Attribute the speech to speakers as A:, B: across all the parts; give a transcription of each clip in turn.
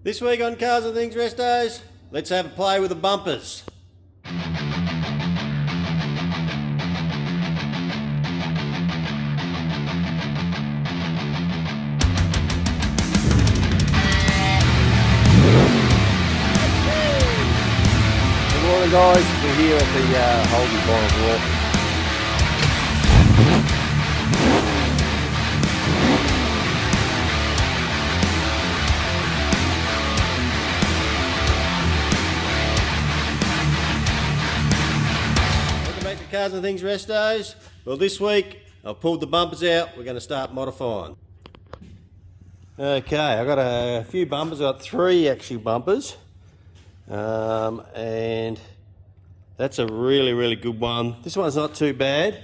A: This week on Cars and Things Restos, let's have a play with the bumpers.
B: Good morning guys, we're here at the Holden Bonnet Walk.
A: Welcome back to Cars and Things Restos. Well, this week I've pulled the bumpers out. We're going to start modifying. Okay, I've got a few bumpers. I've got three actually bumpers. And that's a really good one. This one's not too bad.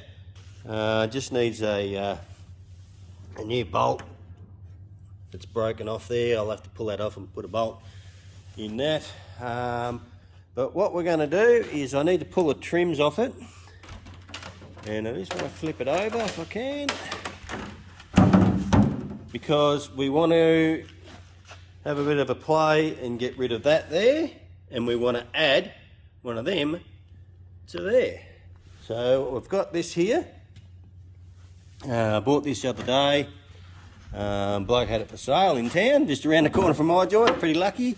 A: Just needs a new bolt that's broken off there. I'll have to pull that off and put a bolt in that. But what we're going to do is I need to pull the trims off it, and I just want to flip it over if I can, because we want to have a bit of a play and get rid of that there, and we want to add one of them to there. So we've got this here. I bought this the other day. Bloke had it for sale in town, just around the corner from my joint, pretty lucky.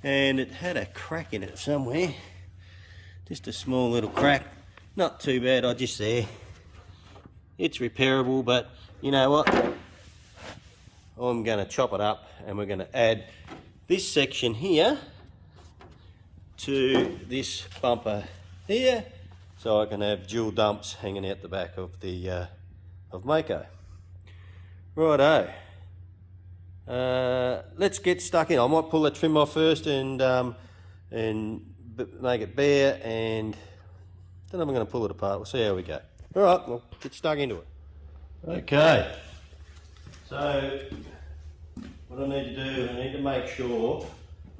A: And it had a crack in it somewhere. Just a small little crack. Not too bad, just there. It's repairable, but you know what? I'm going to chop it up and we're going to add this section here to this bumper here, so I can have dual dumps hanging out the back of the of Mako. Righto. Let's get stuck in. I might pull the trim off first and make it bare, and then I'm going to pull it apart. We'll see how we go. All right, we'll get stuck into it. Okay. So what I need to do, I need to make sure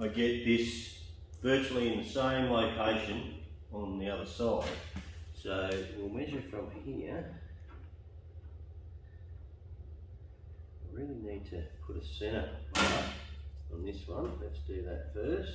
A: I get this virtually in the same location on the other side. So we'll measure from here. I really need to put a centre mark on this one. Let's do that first.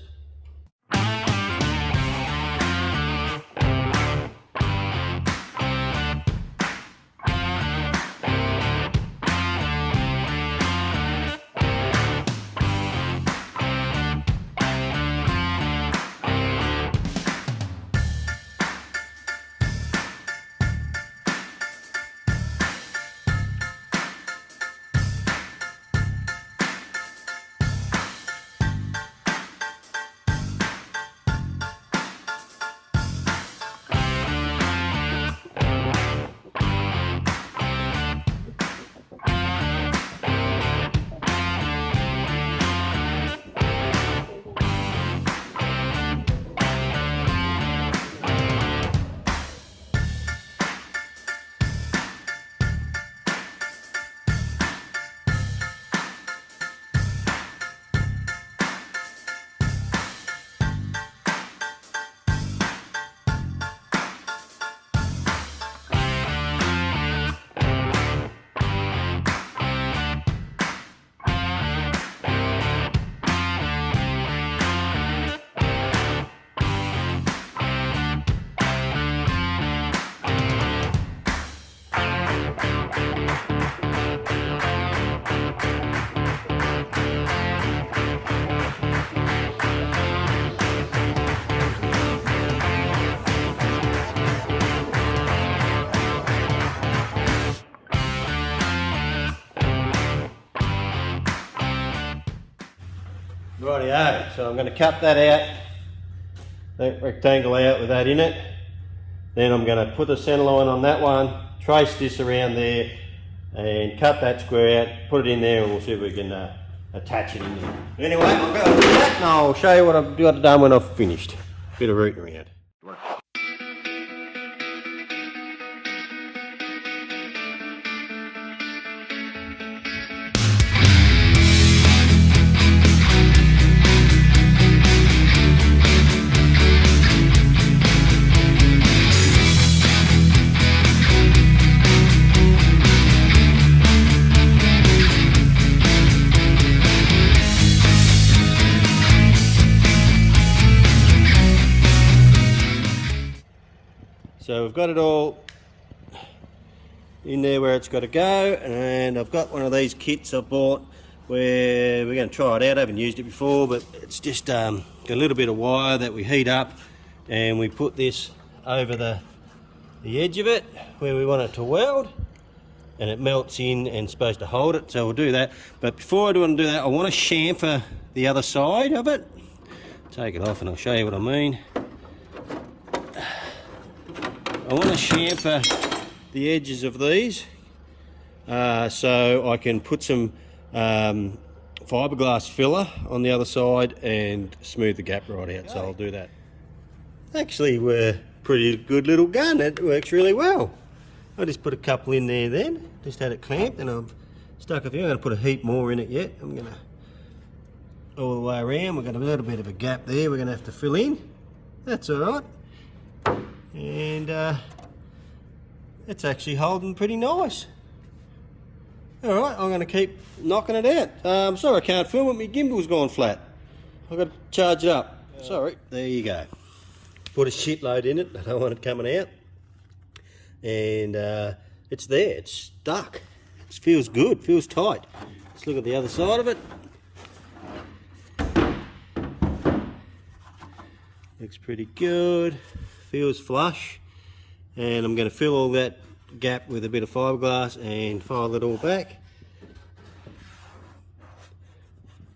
A: Rightio, so I'm going to cut that out, that rectangle out with that in it. Then I'm going to put the centre line on that one, trace this around there, and cut that square out, put it in there, and we'll see if we can attach it in there. Anyway, I'll go and do that, and I'll show you what I've got done when I've finished. Bit of rooting around. we've got it all in there where it's got to go, and I've got one of these kits I bought where we're going to try it out. I haven't used it before, but it's just got a little bit of wire that we heat up, and we put this over the edge of it where we want it to weld, and it melts in and supposed to hold it, so we'll do that. But before I do that, I want to chamfer the other side of it. Take it off and I'll show you what I mean. I want to chamfer the edges of these so I can put some fiberglass filler on the other side and smooth the gap right out. So I'll do that. Actually, we're pretty good little gun. It works really well. I just put a couple in there then, just had it clamped, and I've stuck a few. I'm going to put a heap more in it yet. I'm going to all the way around. We've got a little bit of a gap there we're going to have to fill in. That's all right. And it's actually holding pretty nice. All right, I'm going to keep knocking it out. Sorry I can't film it, my gimbal's gone flat. I've got to charge it up. Sorry. There you go. Put a shitload in it. I don't want it coming out. And it's there, it's stuck. It feels good, feels tight. Let's look at the other side of it. Looks pretty good, feels flush. And I'm going to fill all that gap with a bit of fiberglass and file it all back.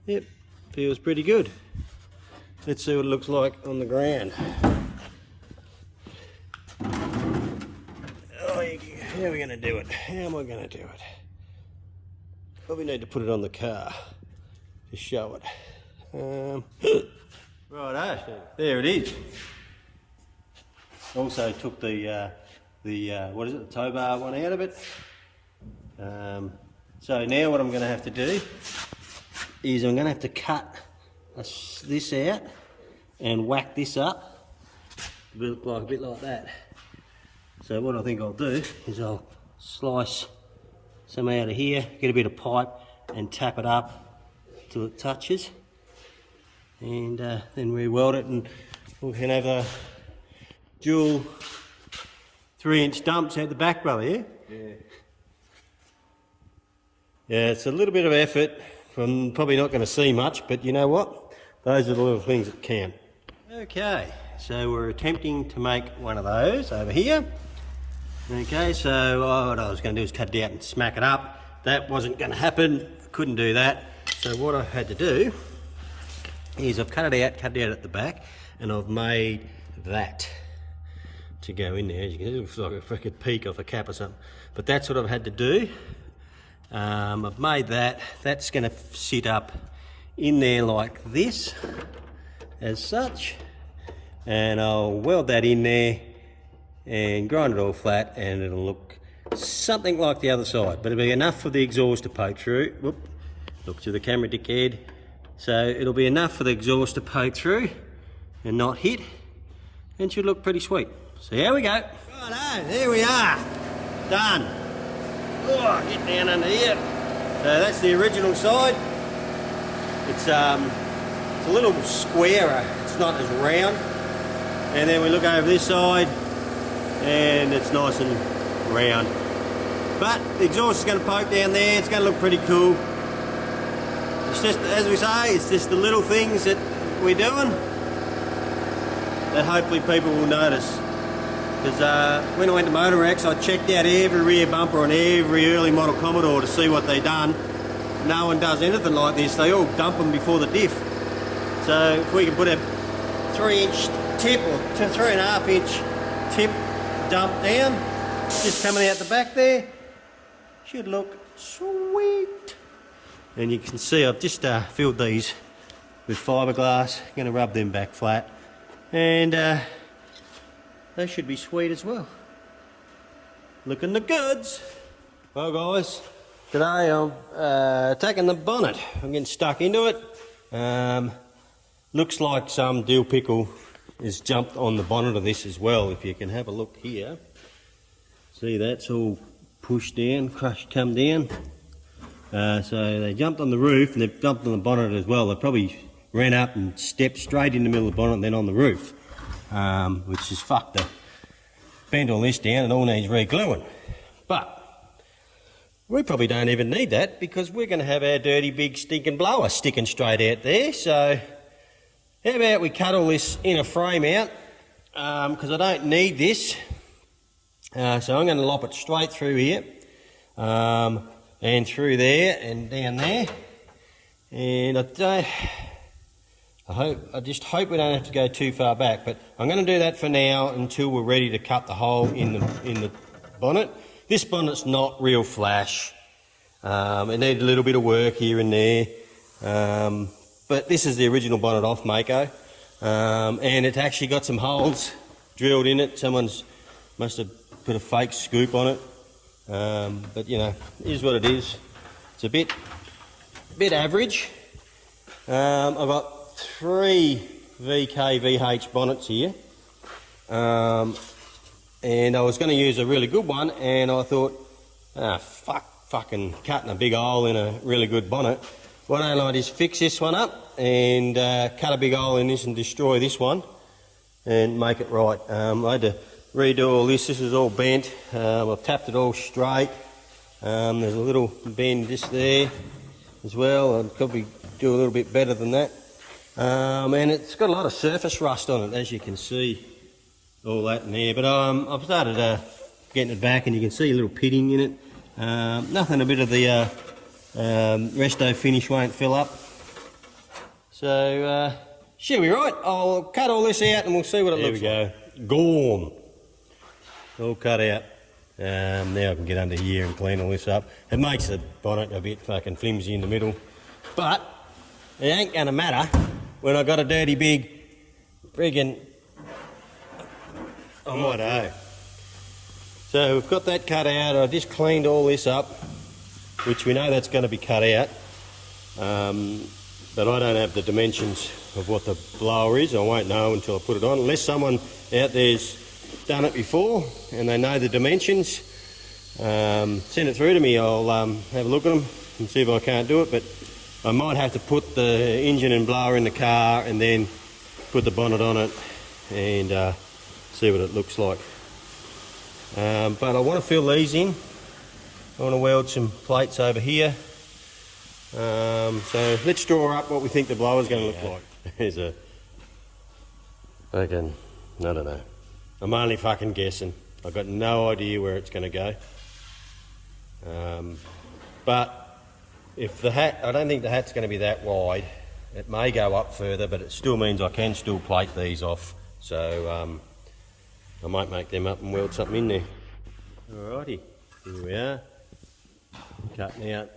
A: Yep, feels pretty good. Let's see what it looks like on the ground. How are we going to do it? How am I going to do it? Probably need to put it on the car to show it. Righto, there it is. Also took the what is it, the Towbar one out of it. So now what I'm going to have to do is I'm going to have to cut this out and whack this up. Look like a bit like that. So what I think I'll do is I'll slice some out of here, get a bit of pipe and tap it up till it touches, and then re-weld it, and we can have a dual 3-inch dumps out the back, brother, yeah? Yeah. Yeah, it's a little bit of effort. I'm probably not going to see much, but you know what? Those are the little things that count. Okay, so we're attempting to make one of those over here. Okay, so what I was going to do is cut it out and smack it up. That wasn't going to happen, couldn't do that. So what I had to do is I've cut it out at the back, and I've made that to go in there. As you can see, it looks like a freaking peak off a cap or something. But that's what I've had to do. I've made that. That's going to sit up in there like this, as such. And I'll weld that in there and grind it all flat, and it'll look something like the other side, but it'll be enough for the exhaust to poke through. Whoop, look to the camera, dickhead. So it'll be enough for the exhaust to poke through and not hit, and should look pretty sweet. So here we go. Righto, there we are, done. Oh, get down under here. So that's the original side. It's a little squarer, it's not as round. And then we look over this side, and it's nice and round. But the exhaust is going to poke down there, it's going to look pretty cool. It's just, as we say, it's just the little things that we're doing that hopefully people will notice. Because when I went to Motorex, I checked out every rear bumper on every early model Commodore to see what they done. No one does anything like this, they all dump them before the diff. So if we can put a 3-inch tip or 3.5-inch tip dump down, just coming out the back there, should look sweet. And you can see I've just filled these with fiberglass. Going to rub them back flat, and they should be sweet as well. Looking the goods. Well guys, today I'm taking the bonnet. I'm getting stuck into it. Looks like some dill pickle has jumped on the bonnet of this as well. If you can have a look here, see that's all pushed down, crushed, come down. So they jumped on the roof and they've jumped on the bonnet as well. They probably ran up and stepped straight in the middle of the bonnet and then on the roof, which has fucked the bent all this down, it all needs re-gluing. But we probably don't even need that because we're going to have our dirty big stinking blower sticking straight out there. So how about we cut all this inner frame out, because I don't need this. So I'm going to lop it straight through here, and through there and down there. And I just hope we don't have to go too far back, but I'm going to do that for now until we're ready to cut the hole in the bonnet. This bonnet's not real flash. It needs a little bit of work here and there. But this is the original bonnet off Mako. And it's actually got some holes drilled in it. Someone's must have put a fake scoop on it. But you know, it is what it is. It's a bit average. I've got 3 VH bonnets here. And I was going to use a really good one, and I thought, fucking cutting a big hole in a really good bonnet. Why don't I just fix this one up and cut a big hole in this and destroy this one and make it right. I had to redo all this. This is all bent. I've tapped it all straight. There's a little bend just there as well. I'd probably do a little bit better than that. And it's got a lot of surface rust on it, as you can see. All that in there, but I've started getting it back, and you can see a little pitting in it. Nothing a bit of the resto finish won't fill up. So she'll be right. I'll cut all this out and we'll see what it looks like. There we go. Gone. All cut out. Now I can get under here and clean all this up. It makes the bonnet a bit fucking flimsy in the middle, but it ain't gonna matter when I got a dirty big friggin' I might know. So we've got that cut out. I just cleaned all this up, which we know that's going to be cut out. But I don't have the dimensions of what the blower is. I won't know until I put it on. Unless someone out there's done it before and they know the dimensions, send it through to me. I'll have a look at them and see if I can't do it. But I might have to put the engine and blower in the car and then put the bonnet on it and see what it looks like. But I want to fill these in. I want to weld some plates over here. So let's draw up what we think the blower's going to look like. There's a fucking, I don't know. I'm only fucking guessing. I've got no idea where it's going to go. But if the hat, I don't think the hat's going to be that wide. It may go up further, but it still means I can still plate these off. So I might make them up and weld something in there. Alrighty, here we are, cutting out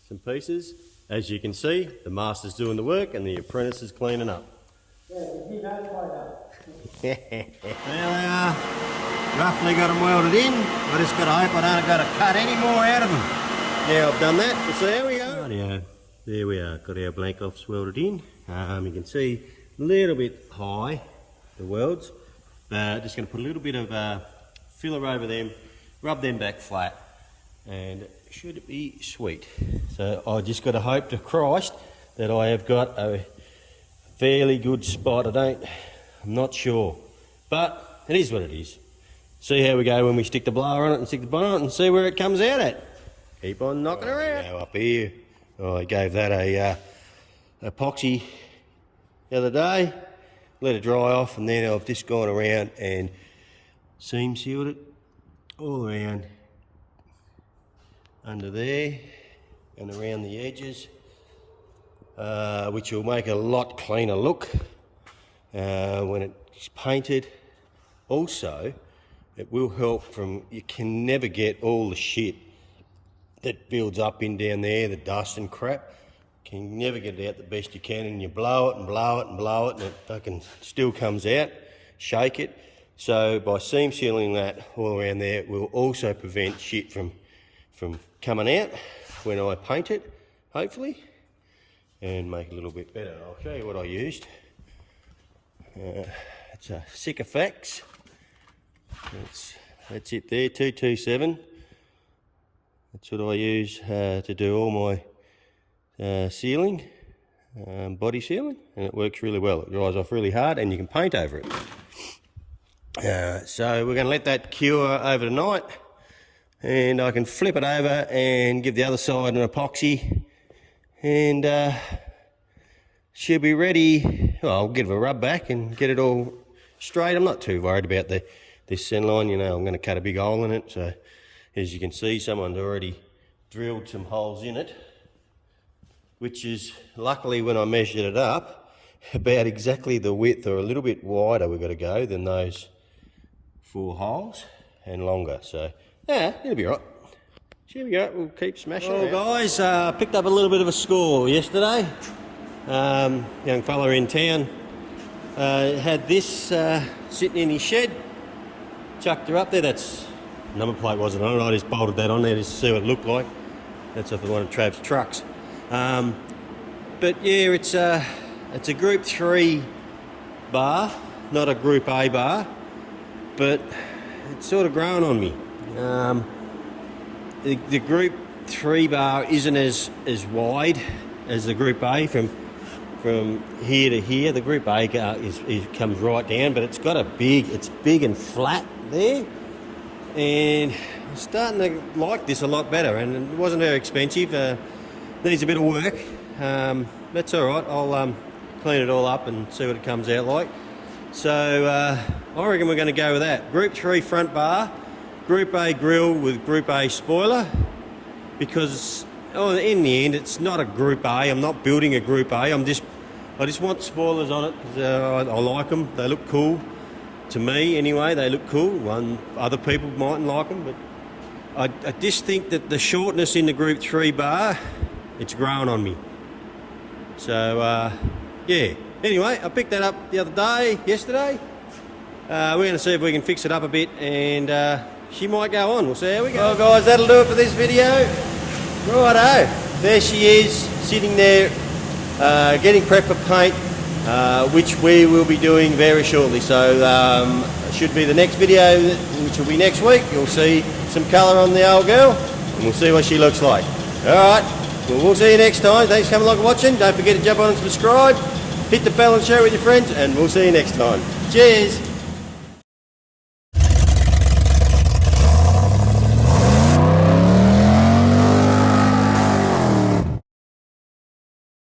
A: some pieces. As you can see, the master's doing the work and the apprentice is cleaning up. There they are, roughly got them welded in. I just got to hope I don't got to cut any more out of them. Now I've done that, so there we go. Rightio, there we are, got our blank offs welded in. You can see a little bit high, the welds. Just going to put a little bit of filler over them, rub them back flat, and it should be sweet. So I just got to hope to Christ that I have got a fairly good spot. I'm not sure, but it is what it is. See how we go when we stick the blower on it and stick the bonnet on it and see where it comes out at. Keep on knocking around. Now up here, I gave that a epoxy the other day. Let it dry off, and then I've just gone around and seam sealed it all around under there and around the edges, which will make a lot cleaner look when it's painted. Also, it will help from, you can never get all the shit that builds up in down there, the dust and crap. Can never get it out the best you can, and you blow it and blow it and blow it and it fucking still comes out. Shake it. So by seam sealing that all around there, it will also prevent shit from coming out when I paint it, hopefully, and make it a little bit better. I'll show you what I used. It's a Sycofax. That's it there, 227. That's what I use to do all my sealing, body sealing, and it works really well. It dries off really hard and you can paint over it. So we're going to let that cure over tonight, and I can flip it over and give the other side an epoxy, and she'll be ready. Well, I'll give it a rub back and get it all straight. I'm not too worried about this center line. You know, I'm going to cut a big hole in it. So as you can see, someone's already drilled some holes in it, which is luckily, when I measured it up, about exactly the width, or a little bit wider we've got to go than those 4 holes, and longer. So yeah, it'll be right. Here we go, we'll keep smashing it. Well guys, picked up a little bit of a score yesterday. Young fella in town had this sitting in his shed, chucked her up there. That's number plate wasn't on it, I just bolted that on there just to see what it looked like. That's off of one of Trav's trucks. But yeah, it's a Group 3 bar, not a Group A bar, but it's sort of growing on me. The Group 3 bar isn't as wide as the Group A from here to here. The Group A comes right down, but it's got it's big and flat there, and I'm starting to like this a lot better. And it wasn't very expensive. Needs a bit of work. That's all right. I'll clean it all up and see what it comes out like. So I reckon we're going to go with that. Group 3 front bar, Group A grill with Group A spoiler, because in the end it's not a Group A. I'm not building a Group A. I just want spoilers on it because I like them. They look cool to me anyway. They look cool. Other people mightn't like them, but I just think that the shortness in the Group 3 bar, it's growing on me. So yeah. Anyway, I picked that up yesterday. We're going to see if we can fix it up a bit, and she might go on. We'll see how we go. Well guys, that'll do it for this video. Righto, there she is, sitting there, getting prepped for paint, which we will be doing very shortly. So should be the next video, which will be next week. You'll see some colour on the old girl, and we'll see what she looks like. Alright, well, we'll see you next time. Thanks for coming along and watching. Don't forget to jump on and subscribe. Hit the bell and share it with your friends, and we'll see you next time. Cheers!